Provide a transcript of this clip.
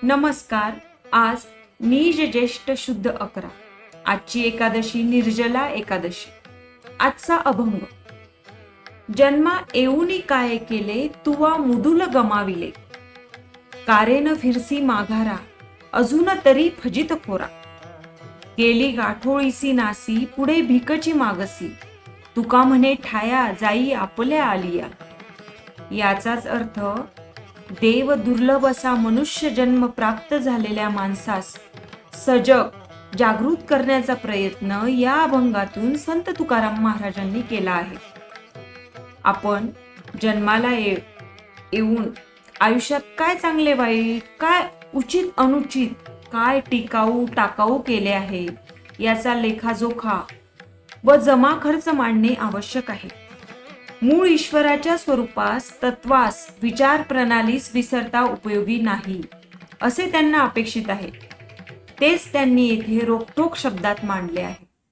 नमस्कार. आज नीज ज्येष्ठ शुद्ध 11. आजची एकादशी निर्जला एकादशी. आजचा अभंग. जन्मा येऊनी काय केले, तुवा मुदुल गमाविले. कारेन फिरसी माघारा, अजून तरी फजित खोरा. केली गाठोळीसी नासी, पुढे भिकची मागसी. तुका म्हणे ठाया, जाई आपल्या आलिया. याचाच अर्थ, देव दुर्लभ असा मनुष्य जन्म प्राप्त झालेल्या माणसास सजग जागृत करण्याचा प्रयत्न या अभंगातून संत तुकाराम महाराजांनी केला आहे. आपण जन्माला येऊन आयुष्यात काय चांगले वाईट, काय उचित अनुचित, काय टिकाऊ टाकाऊ केले आहे याचा लेखाजोखा व जमा खर्च मांडणे आवश्यक आहे. मूळ ईश्वराच्या स्वरूपास, तत्वास, विचार प्रणालीस विसरता उपयोगी नाही असे त्यांना अपेक्षित आहे. तेच त्यांनी येथे रोखठोक शब्दात मांडले आहे.